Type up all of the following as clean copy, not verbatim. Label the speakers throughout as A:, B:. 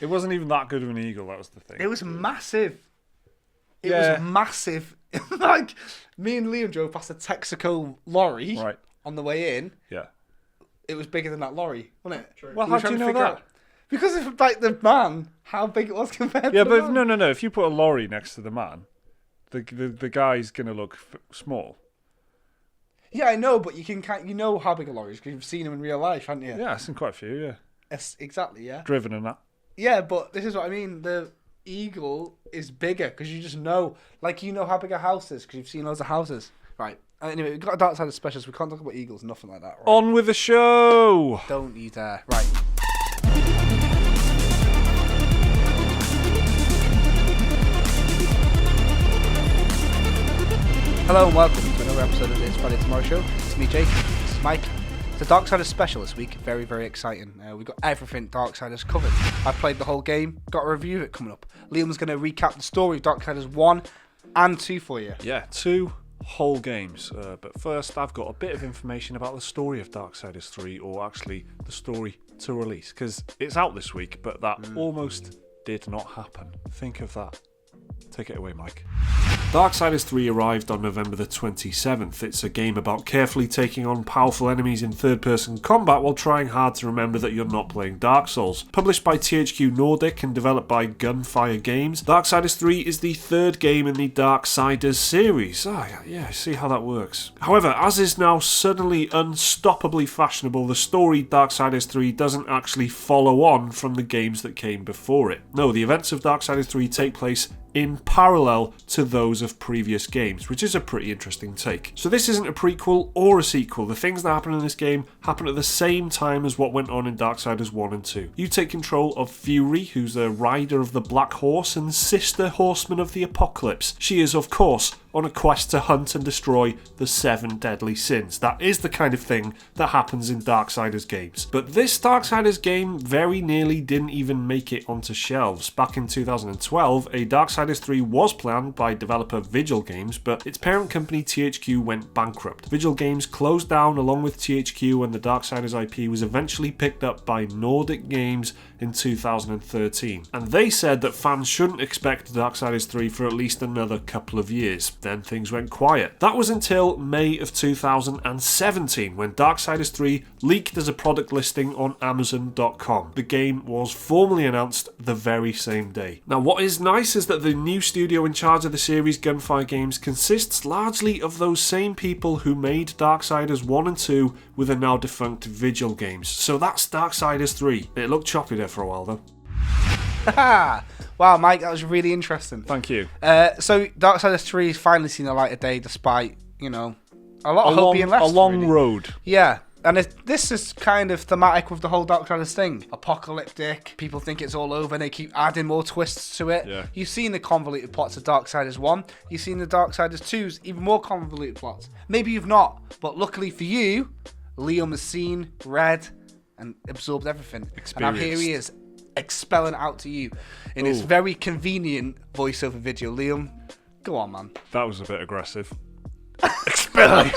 A: It wasn't even that good of an eagle, that was the thing.
B: It was massive. It was massive. Like, me and Liam drove past a Texaco lorry on the way in.
A: Yeah.
B: It was bigger than that lorry, wasn't it?
A: True. Well, how do you know that?
B: Because of, like, the man, how big it was compared to the
A: man.
B: Yeah,
A: but no. If you put a lorry next to the man, the guy's going to look small.
B: Yeah, I know, but you know how big a lorry is because you've seen him in real life, haven't you?
A: Yeah, I've seen quite a few, yeah.
B: Yes, exactly, yeah.
A: Driven and that.
B: Yeah, but this is what I mean. The eagle is bigger because you just know, like, you know how big a house is because you've seen loads of houses. Right. Anyway, we've got a Darksiders special, so we can't talk about eagles, nothing like that, right?
A: On with the show!
B: Don't you dare. Right. Hello and welcome to another episode of the It's Friday Tomorrow Show. It's me, Jake. This is Mike. It's a Darksiders special this week. Very, very exciting. We've got everything Darksiders covered. I've played the whole game. Got a review of it coming up. Liam's going to recap the story of Darksiders 1 and 2 for you.
A: Yeah, 2 whole games. But first, I've got a bit of information about the story of Darksiders 3, or actually the story to release, because it's out this week, but that almost did not happen. Think of that. Take it away, Mike. Darksiders 3 arrived on November the 27th. It's a game about carefully taking on powerful enemies in third-person combat while trying hard to remember that you're not playing Dark Souls. Published by THQ Nordic and developed by Gunfire Games, Darksiders 3 is the third game in the Darksiders series. Yeah, see how that works. However, as is now suddenly unstoppably fashionable, the story Darksiders 3 doesn't actually follow on from the games that came before it. No, the events of Darksiders 3 take place in parallel to those of previous games, which is a pretty interesting take. So this isn't a prequel or a sequel. The things that happen in this game happen at the same time as what went on in Darksiders 1 and 2. You take control of Fury, who's the rider of the Black Horse and sister horseman of the Apocalypse. She is, of course, on a quest to hunt and destroy the 7 deadly sins. That is the kind of thing that happens in Darksiders games. But this Darksiders game very nearly didn't even make it onto shelves. Back in 2012, a Darksiders 3 was planned by developer Vigil Games, but its parent company THQ went bankrupt. Vigil Games closed down along with THQ, and the Darksiders IP was eventually picked up by Nordic Games in 2013. And they said that fans shouldn't expect Darksiders 3 for at least another couple of years. Then things went quiet. That was until May of 2017, when Darksiders 3 leaked as a product listing on Amazon.com. The game was formally announced the very same day. Now, what is nice is that the new studio in charge of the series, Gunfire Games, consists largely of those same people who made Darksiders 1 and 2 with the now defunct Vigil Games. So that's Darksiders 3. It looked choppy there for a while, though.
B: Wow, Mike, that was really interesting.
A: Thank you.
B: So Darksiders 3 has finally seen the light of day, despite, a lot of hope being left.
A: A long road.
B: Yeah. And this is kind of thematic with the whole Darksiders thing. Apocalyptic, people think it's all over and they keep adding more twists to it.
A: Yeah.
B: You've seen the convoluted plots of Darksiders 1. You've seen the Darksiders 2's even more convoluted plots. Maybe you've not, but luckily for you, Liam has seen, read, and absorbed everything. And now here he is, expelling it out to you in his very convenient voiceover video. Liam, go on, man.
A: That was a bit aggressive.
B: Expelling!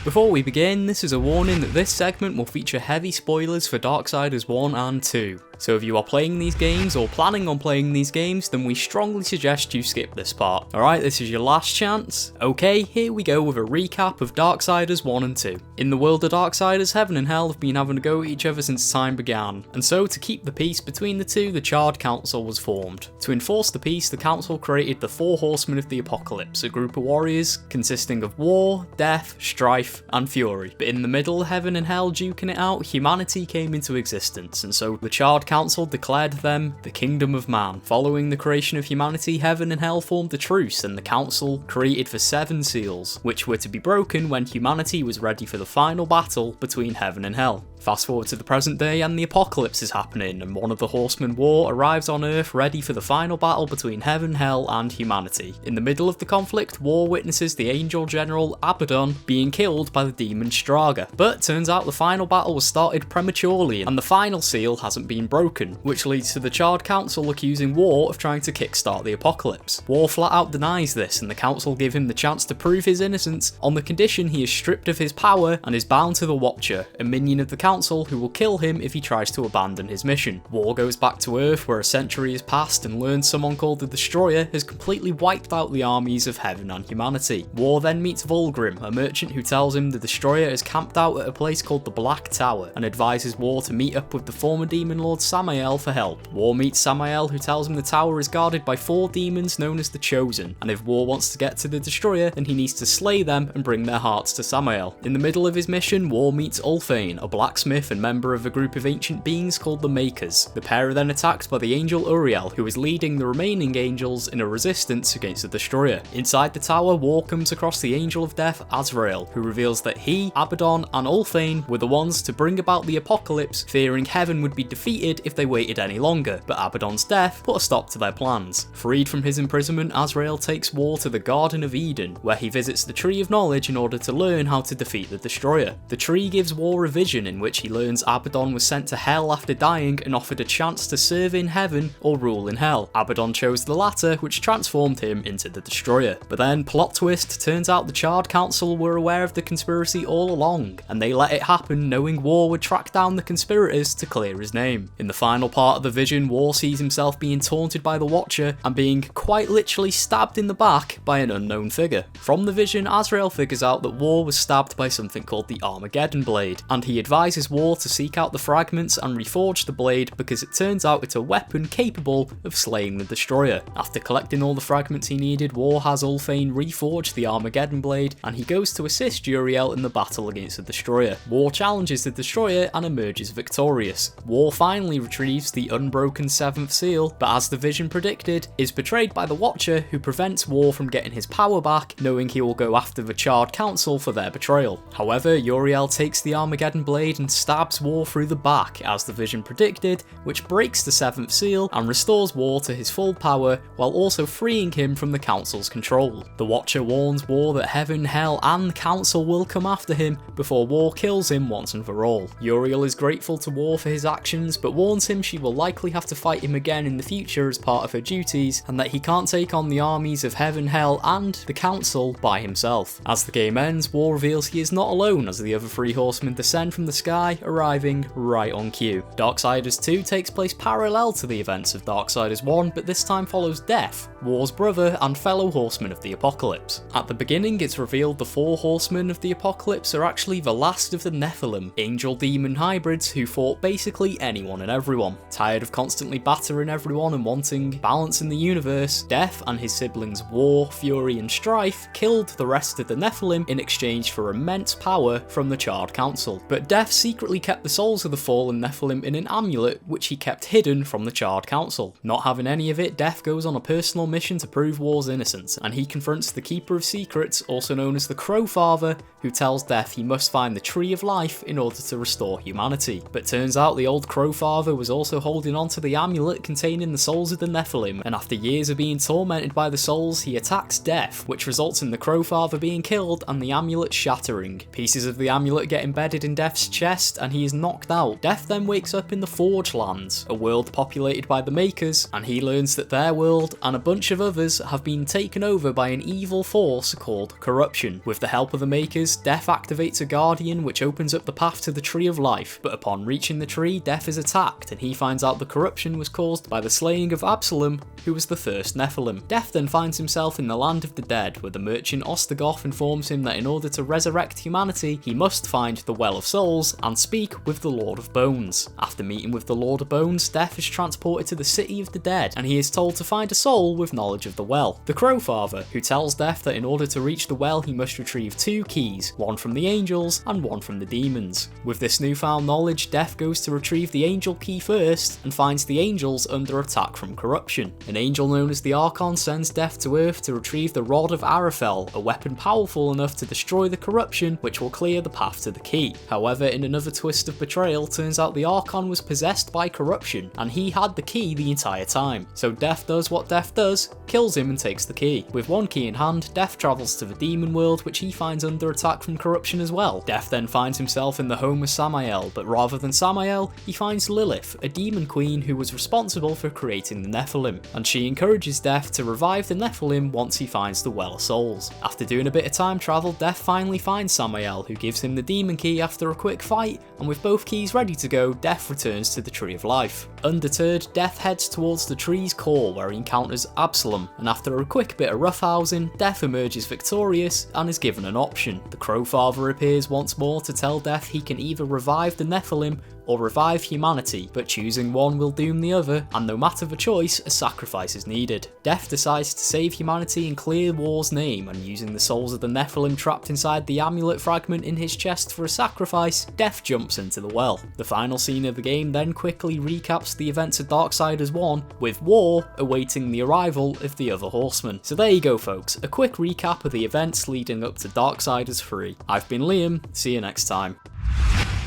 C: Before we begin, this is a warning that this segment will feature heavy spoilers for Darksiders 1 and 2. So if you are playing these games or planning on playing these games, then we strongly suggest you skip this part. Alright, this is your last chance. Okay, here we go with a recap of Darksiders 1 and 2. In the world of Darksiders, Heaven and Hell have been having a go at each other since time began, and so to keep the peace between the two, the Charred Council was formed. To enforce the peace, the Council created the 4 Horsemen of the Apocalypse, a group of warriors consisting of war, death, strife, and fury. But in the middle, Heaven and Hell duking it out, humanity came into existence, and so the Charred Council declared them the Kingdom of Man. Following the creation of humanity, Heaven and Hell formed a truce, and the Council created for 7 seals, which were to be broken when humanity was ready for the final battle between Heaven and Hell. Fast forward to the present day and the apocalypse is happening, and one of the Horsemen War arrives on Earth ready for the final battle between Heaven, Hell and humanity. In the middle of the conflict, War witnesses the Angel General Abaddon being killed by the demon Straga, but turns out the final battle was started prematurely and the final seal hasn't been broken broken, which leads to the Charred Council accusing War of trying to kickstart the apocalypse. War flat out denies this, and the council give him the chance to prove his innocence on the condition he is stripped of his power and is bound to the Watcher, a minion of the council who will kill him if he tries to abandon his mission. War goes back to Earth where a century has passed and learns someone called the Destroyer has completely wiped out the armies of heaven and humanity. War then meets Volgrim, a merchant who tells him the Destroyer is camped out at a place called the Black Tower and advises War to meet up with the former demon lord Samael for help. War meets Samael, who tells him the tower is guarded by 4 demons known as the Chosen, and if War wants to get to the Destroyer then he needs to slay them and bring their hearts to Samael. In the middle of his mission, War meets Ulfane, a blacksmith and member of a group of ancient beings called the Makers. The pair are then attacked by the angel Uriel, who is leading the remaining angels in a resistance against the Destroyer. Inside the tower, War comes across the angel of death Azrael, who reveals that he, Abaddon and Ulfane were the ones to bring about the apocalypse, fearing heaven would be defeated if they waited any longer, but Abaddon's death put a stop to their plans. Freed from his imprisonment, Azrael takes War to the Garden of Eden, where he visits the Tree of Knowledge in order to learn how to defeat the Destroyer. The tree gives War a vision in which he learns Abaddon was sent to hell after dying and offered a chance to serve in heaven or rule in hell. Abaddon chose the latter, which transformed him into the Destroyer. But then, plot twist, turns out the Charred Council were aware of the conspiracy all along, and they let it happen knowing War would track down the conspirators to clear his name. In the final part of the vision, War sees himself being taunted by the Watcher and being quite literally stabbed in the back by an unknown figure. From the vision, Azrael figures out that War was stabbed by something called the Armageddon Blade, and he advises War to seek out the fragments and reforge the blade because it turns out it's a weapon capable of slaying the Destroyer. After collecting all the fragments he needed, War has Ulfane reforge the Armageddon Blade, and he goes to assist Uriel in the battle against the Destroyer. War challenges the Destroyer and emerges victorious. War finally retrieves the unbroken 7th seal, but as the vision predicted, is betrayed by the Watcher, who prevents War from getting his power back, knowing he will go after the Charred Council for their betrayal. However, Uriel takes the Armageddon Blade and stabs War through the back, as the vision predicted, which breaks the 7th seal and restores War to his full power, while also freeing him from the Council's control. The Watcher warns War that heaven, hell and Council will come after him before War kills him once and for all. Uriel is grateful to War for his actions, but warns him she will likely have to fight him again in the future as part of her duties, and that he can't take on the armies of heaven, hell and the Council by himself. As the game ends, War reveals he is not alone as the other 3 horsemen descend from the sky, arriving right on cue. Darksiders 2 takes place parallel to the events of Darksiders 1, but this time follows Death, War's brother and fellow horseman of the apocalypse. At the beginning, it's revealed the 4 horsemen of the apocalypse are actually the last of the Nephilim, angel-demon hybrids who fought basically anyone and everyone. Tired of constantly battering everyone and wanting balance in the universe, Death and his siblings War, Fury and Strife killed the rest of the Nephilim in exchange for immense power from the Charred Council. But Death secretly kept the souls of the fallen Nephilim in an amulet which he kept hidden from the Charred Council. Not having any of it, Death goes on a personal mission to prove War's innocence, and he confronts the Keeper of Secrets, also known as the Crow Father, who tells Death he must find the Tree of Life in order to restore humanity. But turns out the old Crow Father was also holding onto the amulet containing the souls of the Nephilim, and after years of being tormented by the souls, he attacks Death, which results in the Crow Father being killed and the amulet shattering. Pieces of the amulet get embedded in Death's chest and he is knocked out. Death then wakes up in the Forge Lands, a world populated by the Makers, and he learns that their world and a bunch of others have been taken over by an evil force called Corruption. With the help of the Makers, Death activates a Guardian which opens up the path to the Tree of Life, but upon reaching the tree, Death is attacked and he finds out the corruption was caused by the slaying of Absalom, who was the first Nephilim. Death then finds himself in the land of the dead, where the merchant Ostagoth informs him that in order to resurrect humanity, he must find the Well of Souls and speak with the Lord of Bones. After meeting with the Lord of Bones, Death is transported to the City of the Dead, and he is told to find a soul with knowledge of the well, the Crow Father, who tells Death that in order to reach the well he must retrieve 2 keys, one from the angels and one from the demons. With this newfound knowledge, Death goes to retrieve the angel key first and finds the angels under attack from corruption. An angel known as the Archon sends Death to Earth to retrieve the Rod of Arafel, a weapon powerful enough to destroy the corruption which will clear the path to the key. However, in another twist of betrayal, turns out the Archon was possessed by corruption and he had the key the entire time. So Death does what Death does, kills him and takes the key. With one key in hand, Death travels to the demon world which he finds under attack from corruption as well. Death then finds himself in the home of Samael, but rather than Samael, he finds Lilith, Lilith, a demon queen who was responsible for creating the Nephilim, and she encourages Death to revive the Nephilim once he finds the Well of Souls. After doing a bit of time travel, Death finally finds Samael, who gives him the demon key after a quick fight, and with both keys ready to go, Death returns to the Tree of Life. Undeterred, Death heads towards the tree's core where he encounters Absalom, and after a quick bit of roughhousing, Death emerges victorious and is given an option. The Crowfather appears once more to tell Death he can either revive the Nephilim or revive humanity, but choosing one will doom the other, and no matter the choice, a sacrifice is needed. Death decides to save humanity in clear war's name, and using the souls of the Nephilim trapped inside the amulet fragment in his chest for a sacrifice, Death jumps into the well. The final scene of the game then quickly recaps the events of Darksiders 1, with War awaiting the arrival of the other horsemen. So there you go folks, a quick recap of the events leading up to Darksiders 3. I've been Liam, see you next time.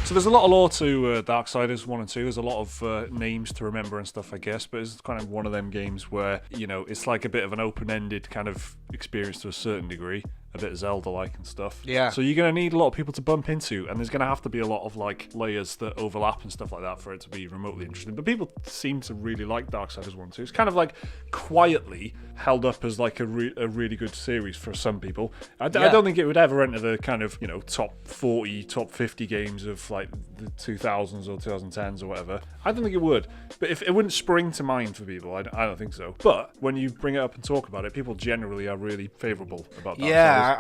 A: So there's a lot of lore to Darksiders 1 and 2. There's a lot of names to remember and stuff, I guess, but it's kind of one of them games where, you know, it's like a bit of an open-ended kind of experience to a certain degree, a bit Zelda-like and stuff.
B: Yeah.
A: So you're going to need a lot of people to bump into, and there's going to have to be a lot of like layers that overlap and stuff like that for it to be remotely interesting. But people seem to really like Darksiders 1 and 2. It's kind of like quietly held up as like a really good series for some people. I don't think it would ever enter the kind of, you know, top 40, top 50 games of like the 2000s or 2010s or whatever. I don't think it would. But if it wouldn't spring to mind for people, I don't think so. But when you bring it up and talk about it, people generally are really favourable about Darksiders.
B: Yeah,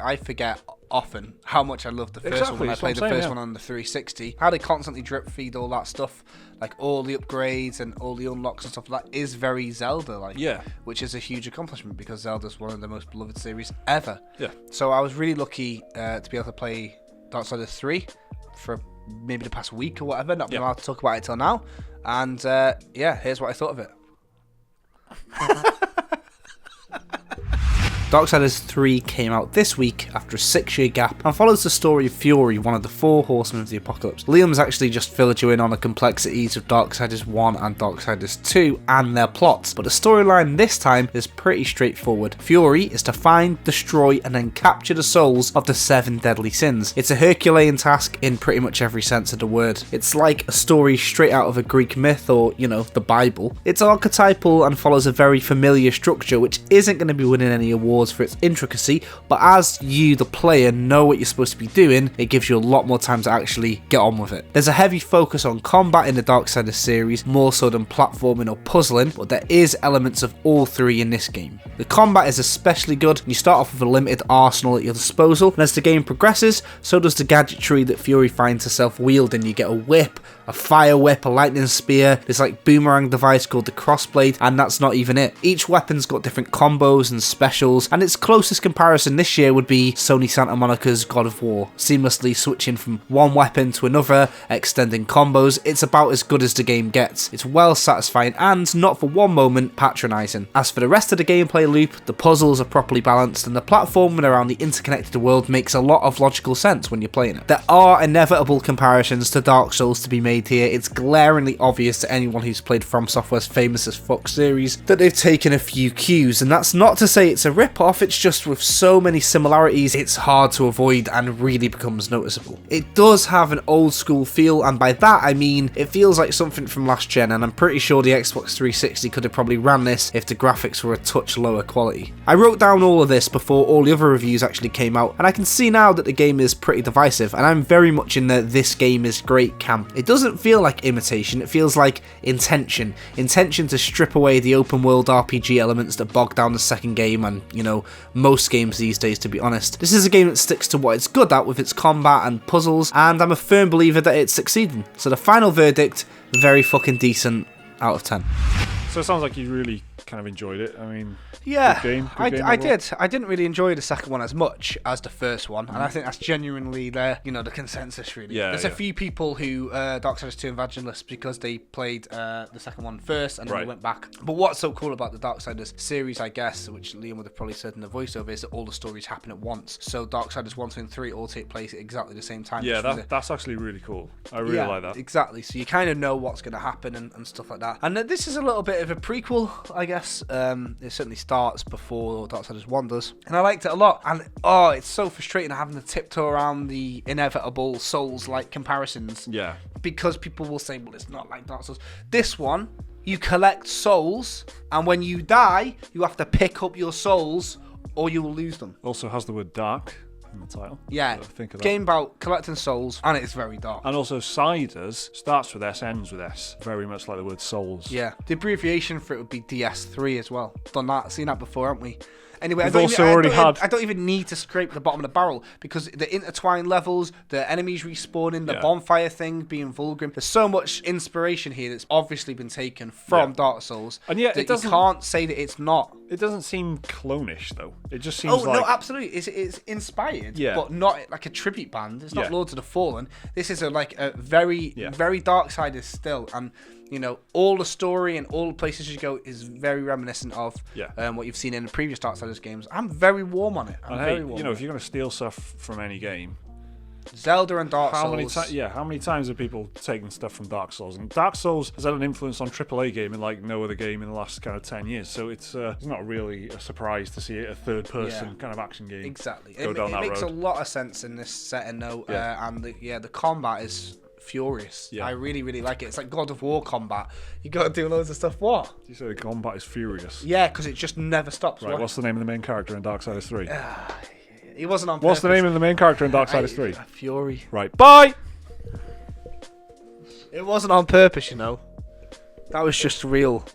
B: I forget often how much I loved the first one when I played the first one on the 360. How they constantly drip feed all that stuff, like all the upgrades and all the unlocks and stuff, that is very Zelda-like.
A: Yeah.
B: Which is a huge accomplishment because Zelda's one of the most beloved series ever.
A: Yeah.
B: So I was really lucky to be able to play Darksiders 3 for maybe the past week or whatever. Not been allowed to talk about it till now. And here's what I thought of it. Darksiders 3 came out this week after a 6-year gap and follows the story of Fury, one of the 4 horsemen of the apocalypse. Liam's actually just filled you in on the complexities of Darksiders 1 and Darksiders 2 and their plots, but the storyline this time is pretty straightforward. Fury is to find, destroy and then capture the souls of the 7 deadly sins. It's a Herculean task in pretty much every sense of the word. It's like a story straight out of a Greek myth or, you know, the Bible. It's archetypal and follows a very familiar structure which isn't going to be winning any awards for its intricacy, but as you, the player, know what you're supposed to be doing, it gives you a lot more time to actually get on with it. There's a heavy focus on combat in the Darksiders series, more so than platforming or puzzling, but there is elements of all 3 in this game. The combat is especially good, and you start off with a limited arsenal at your disposal, and as the game progresses, so does the gadgetry that Fury finds herself wielding. You get a whip, a fire whip, a lightning spear, this like boomerang device called the crossblade, and that's not even it. Each weapon's got different combos and specials, and its closest comparison this year would be Sony Santa Monica's God of War, seamlessly switching from one weapon to another, extending combos. It's about as good as the game gets. It's well satisfying and not for one moment patronising. As for the rest of the gameplay loop, the puzzles are properly balanced and the platforming around the interconnected world makes a lot of logical sense when you're playing it. There are inevitable comparisons to Dark Souls to be made here. It's glaringly obvious to anyone who's played From Software's famous as fuck series that they've taken a few cues, and that's not to say it's a rip-off, it's just with so many similarities it's hard to avoid and really becomes noticeable. It does have an old school feel, and by that I mean it feels like something from last gen, and I'm pretty sure the Xbox 360 could have probably ran this if the graphics were a touch lower quality. I wrote down all of this before all the other reviews actually came out, and I can see now that the game is pretty divisive, and I'm very much in the this game is great camp. It doesn't feel like imitation, it feels like intention to strip away the open world RPG elements that bog down the second game and, you know, most games these days, to be honest. This is a game that sticks to what it's good at with its combat and puzzles, and I'm a firm believer that it's succeeding. So the final verdict, very fucking decent out of 10.
A: So it sounds like you really kind of enjoyed it. I mean,
B: yeah,
A: good game
B: I did. I didn't really enjoy the second one as much as the first one, and I think that's genuinely the consensus really.
A: Yeah,
B: There's a few people who Darksiders 2 evangelists because they played the second one first and then they went back. But what's so cool about the Darksiders series, I guess, which Liam would have probably said in the voiceover, is that all the stories happen at once. So Darksiders 1, 2 and 3 all take place at exactly the same time.
A: Yeah, that's actually really cool. I really like that.
B: Exactly. So you kind of know what's going to happen and stuff like that. And this is a little bit bit of a prequel, I guess. It certainly starts before Darksiders 1 does. And I liked it a lot. And it's so frustrating having to tiptoe around the inevitable Souls-like comparisons.
A: Yeah.
B: Because people will say, well, it's not like Dark Souls. This one, you collect souls, and when you die, you have to pick up your souls or you will lose them.
A: Also has the word dark in the title.
B: Yeah,
A: So think of that.
B: game about collecting souls, and it's very dark.
A: And also Siders starts with S, ends with S. Very much like the word souls.
B: Yeah, the abbreviation for it would be DS3 as well. Done that, seen that before, haven't we? Anyway,
A: We've also already had...
B: I don't even need to scrape the bottom of the barrel because the intertwined levels, the enemies respawning, the bonfire thing being Vulgrim. There's so much inspiration here that's obviously been taken from Dark Souls.
A: And yet,
B: that you can't say that it's not.
A: It doesn't seem clonish though. It just seems like...
B: no, absolutely. It's inspired, but not like a tribute band. It's not Lords of the Fallen. This is a very, very Darksiders still. And, you know, all the story and all the places you go is very reminiscent of what you've seen in the previous Darksiders games. I'm very warm on it.
A: You know, if you're going to steal stuff from any game...
B: Zelda and Dark Souls.
A: How many times have people taken stuff from Dark Souls? And Dark Souls has had an influence on AAA gaming like no other game in the last kind of 10 years. So it's not really a surprise to see a third-person kind of action game.
B: Exactly.
A: Go down that
B: road. It makes a lot of sense in this setting, though. And the combat is furious. I really, really like it. It's like God of War combat. You got to do loads of stuff. What?
A: You say the combat is furious?
B: Yeah, because it just never stops.
A: Right. What's the name of the main character in Darksiders 3?
B: He wasn't on purpose.
A: What's the name of the main character in Darksiders 3?
B: Fury.
A: Right. Bye!
B: It wasn't on purpose, you know. That was just real